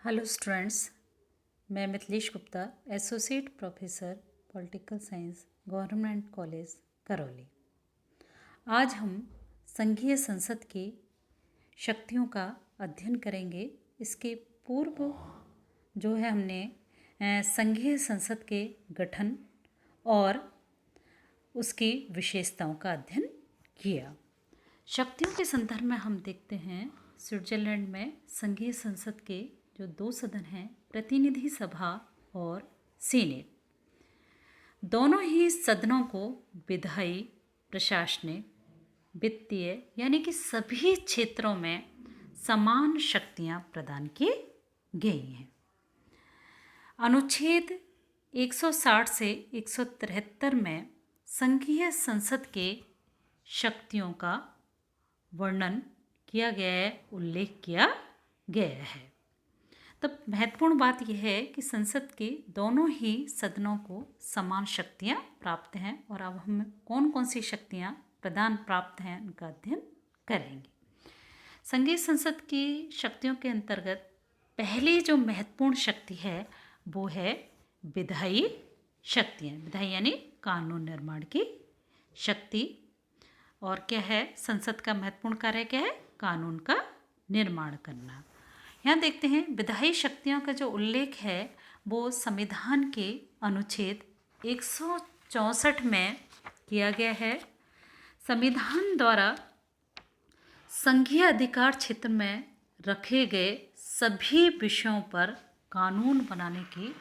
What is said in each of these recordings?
Hello students, मैं Mithilesh Gupta, associate professor political science, government college Karauli. आज हम संघीय संसद की शक्तियों का अध्ययन करेंगे। इसके पूर्व जो है हमने संघीय संसद के गठन और उसकी विशेषताओं का अध्ययन किया। शक्तियों के संदर्भ में हम देखते हैं स्विट्जरलैंड में संघीय संसद के जो दो सदन हैं, प्रतिनिधि सभा और सीनेट, दोनों ही सदनों को विधायी, प्रशासनिक, वित्तीय यानी कि सभी क्षेत्रों में समान शक्तियां प्रदान की गई हैं। अनुच्छेद 160 से 173 में संघीय संसद के शक्तियों का वर्णन किया गया है, उल्लेख किया गया है। तब महत्वपूर्ण बात यह है कि संसद के दोनों ही सदनों को समान शक्तियां प्राप्त हैं और अब हम कौन कौन सी शक्तियां प्रदान प्राप्त हैं उनका अध्ययन करेंगे। संघीय संसद की शक्तियों के अंतर्गत पहली जो महत्वपूर्ण शक्ति है वो है विधायी शक्तियाँ। विधायी यानी कानून निर्माण की शक्ति। और क्या है, संसद का महत्वपूर्ण कार्य क्या है? कानून का निर्माण करना। यहाँ देखते हैं विधायी शक्तियों का जो उल्लेख है वो संविधान के अनुच्छेद 164 में किया गया है। संविधान द्वारा संघीय अधिकार क्षेत्र में रखे गए सभी विषयों पर कानून बनाने की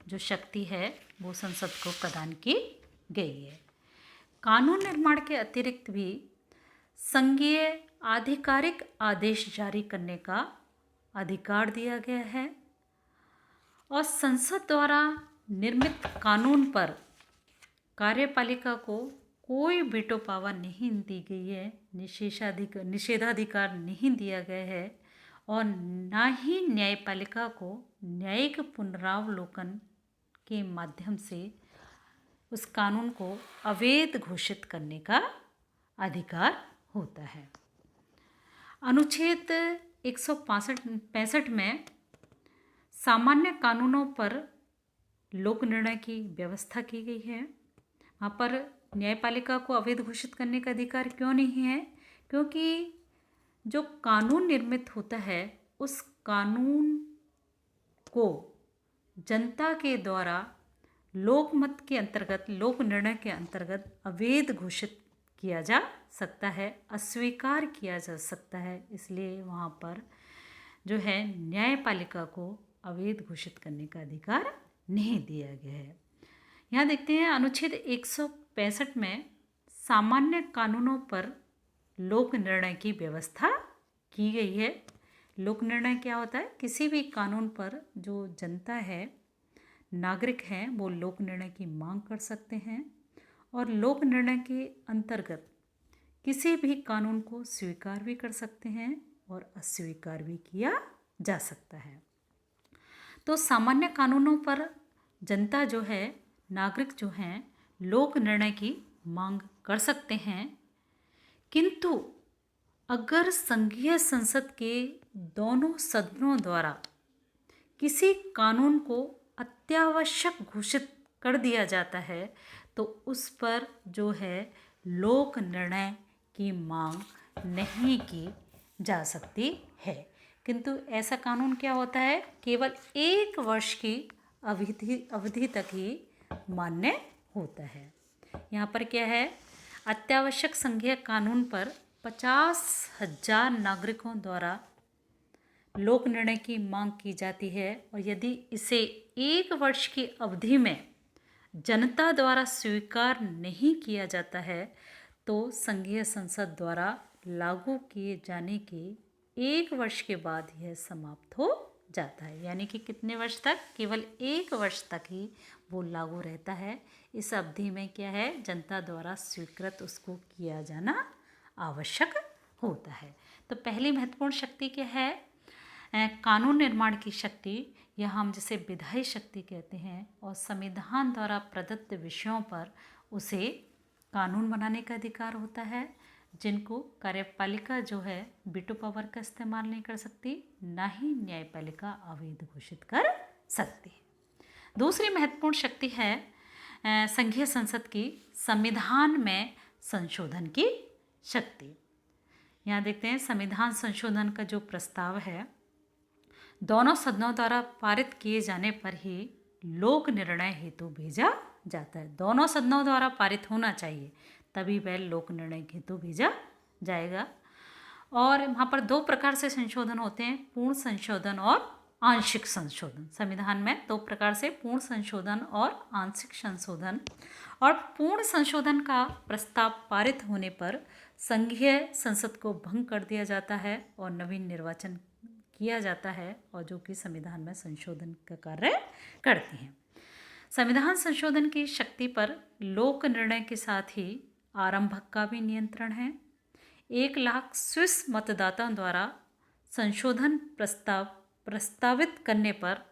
जो शक्ति है वो संसद को प्रदान की गई है। कानून निर्माण के अतिरिक्त भी संघीय आधिकारिक आदेश जारी करने का अधिकार दिया गया है और संसद द्वारा निर्मित कानून पर कार्यपालिका को कोई वीटो पावर नहीं दी गई है, निषेधाधिकार नहीं दिया गया है और ना ही न्यायपालिका को न्यायिक पुनरावलोकन के माध्यम से उस कानून को अवैध घोषित करने का अधिकार होता है। अनुच्छेद 165 में सामान्य कानूनों पर लोक निर्णय की व्यवस्था की गई है। वहाँ पर न्यायपालिका को अवैध घोषित करने का अधिकार क्यों नहीं है? क्योंकि जो कानून निर्मित होता है उस कानून को जनता के द्वारा लोकमत के अंतर्गत, लोक निर्णय के अंतर्गत अवैध घोषित किया जा सकता है, अस्वीकार किया जा सकता है। इसलिए वहाँ पर जो है न्यायपालिका को अवैध घोषित करने का अधिकार नहीं दिया गया है। यहाँ देखते हैं अनुच्छेद 165 में सामान्य कानूनों पर लोक निर्णय की व्यवस्था की गई है। लोक निर्णय क्या होता है? किसी भी कानून पर जो जनता है, नागरिक हैं, वो लोक निर्णय की मांग कर सकते हैं और लोक निर्णय के अंतर्गत किसी भी कानून को स्वीकार भी कर सकते हैं और अस्वीकार भी किया जा सकता है। तो सामान्य कानूनों पर जनता जो है, नागरिक जो हैं, लोक निर्णय की मांग कर सकते हैं, किंतु अगर संघीय संसद के दोनों सदनों द्वारा किसी कानून को अत्यावश्यक घोषित कर दिया जाता है तो उस पर जो है लोक निर्णय की मांग नहीं की जा सकती है। किंतु ऐसा कानून क्या होता है? केवल 1 वर्ष की अवधि तक ही मान्य होता है। यहाँ पर क्या है? अत्यावश्यक संघीय कानून पर 50,000 नागरिकों द्वारा लोक निर्णय की मांग की जाती है और यदि इसे 1 वर्ष की अवधि में जनता द्वारा स्वीकार नहीं किया जाता है तो संघीय संसद द्वारा लागू किए जाने के 1 वर्ष के बाद यह समाप्त हो जाता है। यानी कि कितने वर्ष तक? केवल 1 वर्ष तक ही वो लागू रहता है। इस अवधि में क्या है? जनता द्वारा स्वीकृत उसको किया जाना आवश्यक होता है। तो पहली महत्वपूर्ण शक्ति क्या है? कानून निर्माण की शक्ति, यह हम जिसे विधायी शक्ति कहते हैं और संविधान द्वारा प्रदत्त विषयों पर उसे कानून बनाने का अधिकार होता है। जिनको कार्यपालिका जो है वीटो पावर का इस्तेमाल नहीं कर सकती, ना ही न्यायपालिका अवैध घोषित कर सकती है। दूसरी महत्वपूर्ण शक्ति है संघीय संसद की संविधान में संशोधन की शक्ति। यहाँ देखते हैं संविधान संशोधन का जो प्रस्ताव है दोनों सदनों द्वारा पारित किए जाने पर ही लोक निर्णय हेतु भेजा जाता है। दोनों सदनों द्वारा पारित होना चाहिए, तभी वह लोक निर्णय हेतु भेजा जाएगा। और वहाँ पर दो प्रकार से संशोधन होते हैं, पूर्ण संशोधन और आंशिक संशोधन। संविधान में दो प्रकार से पूर्ण संशोधन और आंशिक संशोधन। और पूर्ण संशोधन का प्रस्ताव पारित होने पर संघीय संसद को भंग कर दिया जाता है और नवीन निर्वाचन किया जाता है, और जो कि संविधान में संशोधन का कार्य करती हैं। संविधान संशोधन की शक्ति पर लोक निर्णय के साथ ही आरंभक का भी नियंत्रण है। 1 लाख स्विस मतदाताओं द्वारा संशोधन प्रस्तावित करने पर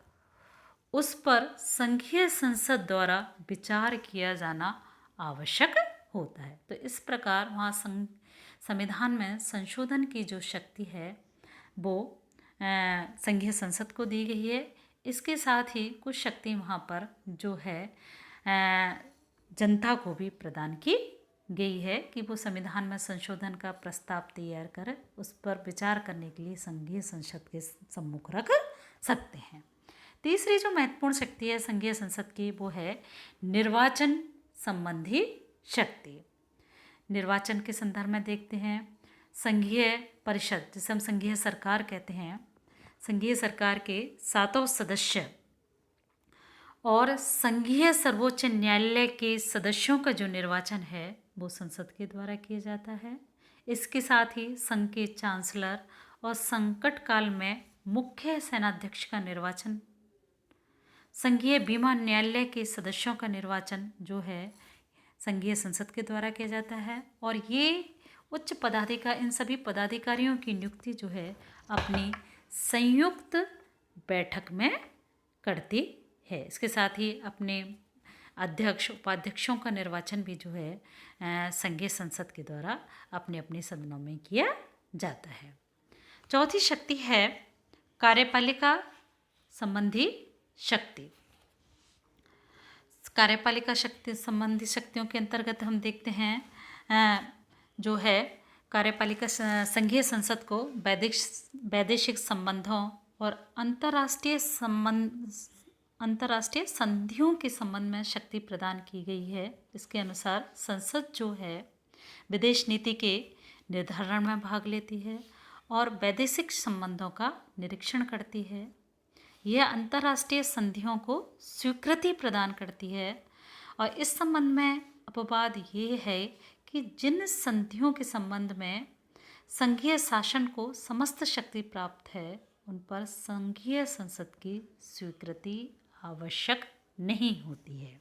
उस पर संघीय संसद द्वारा विचार किया जाना आवश्यक होता है। तो इस प्रकार वहाँ संविधान में संशोधन की जो शक्ति है वो संघीय संसद को दी गई है। इसके साथ ही कुछ शक्ति वहाँ पर जो है जनता को भी प्रदान की गई है कि वो संविधान में संशोधन का प्रस्ताव तैयार कर उस पर विचार करने के लिए संघीय संसद के सम्मुख रख सकते हैं। तीसरी जो महत्वपूर्ण शक्ति है संघीय संसद की वो है निर्वाचन संबंधी शक्ति। निर्वाचन के संदर्भ में देखते हैं संघीय परिषद, जिसे हम संघीय सरकार कहते हैं, संघीय सरकार के 7 सदस्य और संघीय सर्वोच्च न्यायालय के सदस्यों का जो निर्वाचन है वो संसद के द्वारा किया जाता है। इसके साथ ही संघ के चांसलर और संकट काल में मुख्य सेनाध्यक्ष का निर्वाचन, संघीय बीमा न्यायालय के सदस्यों का निर्वाचन जो है संघीय संसद के द्वारा किया जाता है। और ये उच्च पदाधिकारी, इन सभी पदाधिकारियों की नियुक्ति जो है अपनी संयुक्त बैठक में करती है। इसके साथ ही अपने अध्यक्ष उपाध्यक्षों का निर्वाचन भी जो है संघीय संसद के द्वारा अपने अपने सदनों में किया जाता है। चौथी शक्ति है कार्यपालिका संबंधी शक्ति। कार्यपालिका शक्ति संबंधी शक्तियों के अंतर्गत हम देखते हैं जो है कार्यपालिका संघीय संसद को वैदेशिक संबंधों और अंतर्राष्ट्रीय संधियों के संबंध में शक्ति प्रदान की गई है। इसके अनुसार संसद जो है विदेश नीति के निर्धारण में भाग लेती है और वैदेशिक संबंधों का निरीक्षण करती है। यह अंतर्राष्ट्रीय संधियों को स्वीकृति प्रदान करती है। और इस संबंध में अपवाद ये है कि जिन संधियों के संबंध में संघीय शासन को समस्त शक्ति प्राप्त है उन पर संघीय संसद की स्वीकृति आवश्यक नहीं होती है।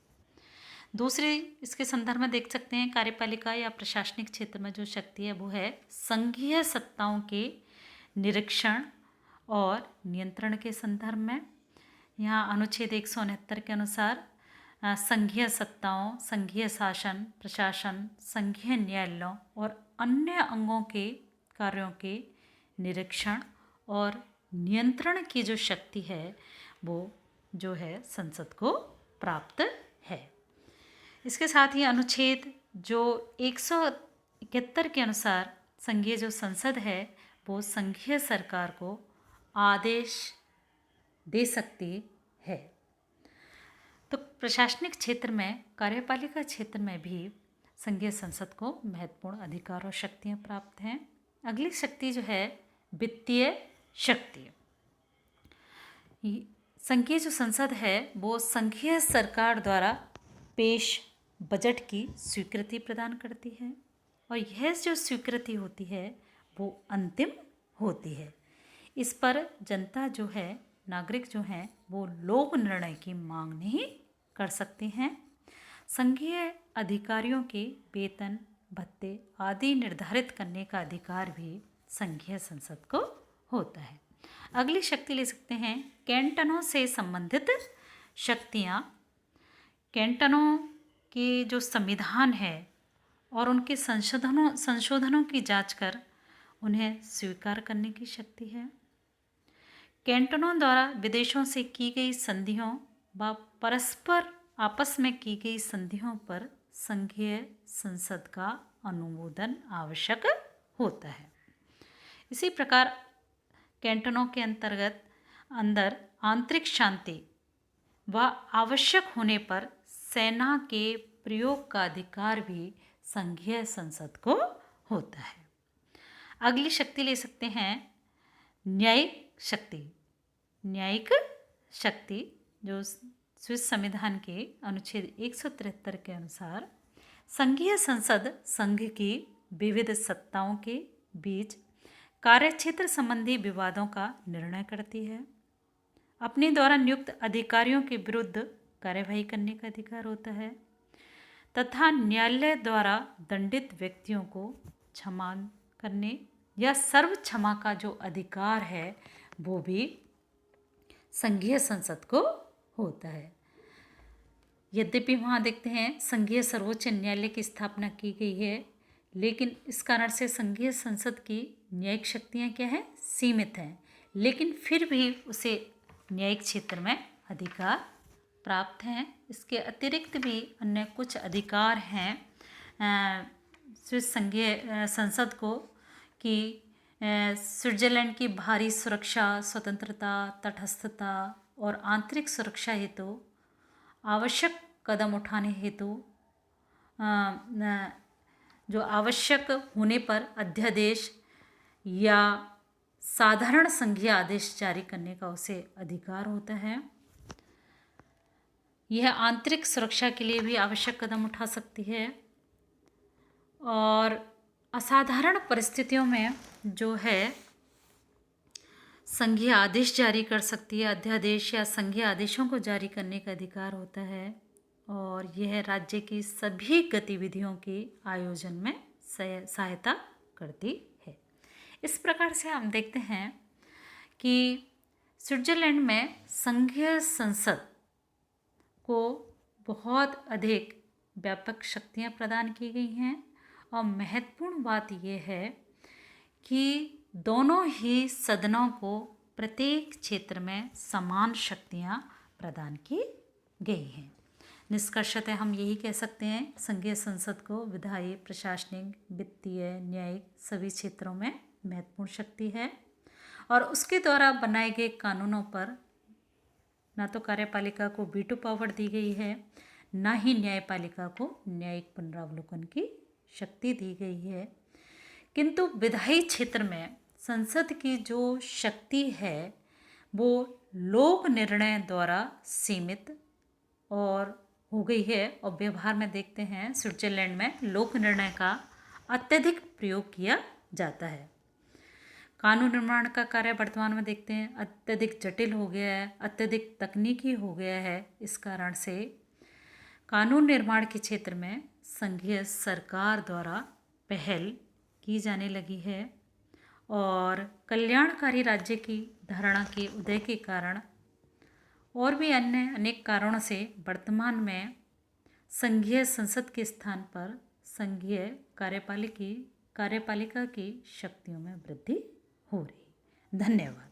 दूसरी इसके संदर्भ में देख सकते हैं कार्यपालिका या प्रशासनिक क्षेत्र में जो शक्ति है वो है संघीय सत्ताओं के निरीक्षण और नियंत्रण के संदर्भ में। यहाँ अनुच्छेद 169 के अनुसार संघीय सत्ताओं, संघीय शासन, प्रशासन, संघीय न्यायालयों और अन्य अंगों के कार्यों के निरीक्षण और नियंत्रण की जो शक्ति है वो जो है संसद को प्राप्त है। इसके साथ ही अनुच्छेद जो 171 के अनुसार संघीय जो संसद है वो संघीय सरकार को आदेश दे सकती है। तो प्रशासनिक क्षेत्र में, कार्यपालिका क्षेत्र में भी संघीय संसद को महत्वपूर्ण अधिकार और शक्तियाँ प्राप्त हैं। अगली शक्ति जो है वित्तीय शक्ति। संघीय जो संसद है वो संघीय सरकार द्वारा पेश बजट की स्वीकृति प्रदान करती है और यह जो स्वीकृति होती है वो अंतिम होती है। इस पर जनता जो है, नागरिक जो हैं वो लोक निर्णय की मांग नहीं कर सकते हैं। संघीय अधिकारियों के वेतन, भत्ते आदि निर्धारित करने का अधिकार भी संघीय संसद को होता है। अगली शक्ति ले सकते हैं कैंटनों से संबंधित शक्तियाँ। कैंटनों के जो संविधान है और उनके संशोधनों की जांच कर उन्हें स्वीकार करने की शक्ति है। कैंटोनों द्वारा विदेशों से की गई संधियों व परस्पर आपस में की गई संधियों पर संघीय संसद का अनुमोदन आवश्यक होता है। इसी प्रकार कैंटोनों के अंदर आंतरिक शांति व आवश्यक होने पर सेना के प्रयोग का अधिकार भी संघीय संसद को होता है। अगली शक्ति ले सकते हैं न्यायिक शक्ति। न्यायिक शक्ति जो स्विस संविधान के अनुच्छेद 173 के अनुसार संघीय संसद संघ की विविध सत्ताओं के बीच कार्यक्षेत्र संबंधी विवादों का निर्णय करती है। अपने द्वारा नियुक्त अधिकारियों के विरुद्ध कार्यवाही करने का अधिकार होता है तथा न्यायालय द्वारा दंडित व्यक्तियों को क्षमा करने या सर्व क्षमा का जो अधिकार है वो भी संघीय संसद को होता है। यद्यपि वहाँ देखते हैं संघीय सर्वोच्च न्यायालय की स्थापना की गई है, लेकिन इस कारण से संघीय संसद की न्यायिक शक्तियाँ क्या है, सीमित हैं, लेकिन फिर भी उसे न्यायिक क्षेत्र में अधिकार प्राप्त हैं। इसके अतिरिक्त भी अन्य कुछ अधिकार हैं स्विस संघीय संसद को कि स्विट्जरलैंड की बाहरी सुरक्षा, स्वतंत्रता, तटस्थता और आंतरिक सुरक्षा हेतु आवश्यक कदम उठाने हेतु जो आवश्यक होने पर अध्यादेश या साधारण संघीय आदेश जारी करने का उसे अधिकार होता है। यह आंतरिक सुरक्षा के लिए भी आवश्यक कदम उठा सकती है और असाधारण परिस्थितियों में जो है संघीय आदेश जारी कर सकती है। अध्यादेश या संघीय आदेशों को जारी करने का अधिकार होता है और यह राज्य की सभी गतिविधियों के आयोजन में सहायता करती है। इस प्रकार से हम देखते हैं कि स्विट्जरलैंड में संघीय संसद को बहुत अधिक व्यापक शक्तियां प्रदान की गई हैं और महत्वपूर्ण बात यह है कि दोनों ही सदनों को प्रत्येक क्षेत्र में समान शक्तियां प्रदान की गई हैं। निष्कर्षतः हम यही कह सकते हैं संघीय संसद को विधायी, प्रशासनिक, वित्तीय, न्यायिक सभी क्षेत्रों में महत्वपूर्ण शक्ति है और उसके द्वारा बनाए गए कानूनों पर ना तो कार्यपालिका को वीटो पावर दी गई है, ना ही न्यायपालिका को न्यायिक पुनरावलोकन की शक्ति दी गई है, किंतु विधायी क्षेत्र में संसद की जो शक्ति है वो लोक निर्णय द्वारा सीमित और हो गई है और व्यवहार में देखते हैं स्विट्जरलैंड में लोक निर्णय का अत्यधिक प्रयोग किया जाता है। कानून निर्माण का कार्य वर्तमान में देखते हैं अत्यधिक जटिल हो गया है, अत्यधिक तकनीकी हो गया है। इस कारण से कानून निर्माण के क्षेत्र में संघीय सरकार द्वारा पहल की जाने लगी है और कल्याणकारी राज्य की धारणा के उदय के कारण और भी अन्य अनेक कारणों से वर्तमान में संघीय संसद के स्थान पर संघीय कार्यपालिका की शक्तियों में वृद्धि हो रही। धन्यवाद।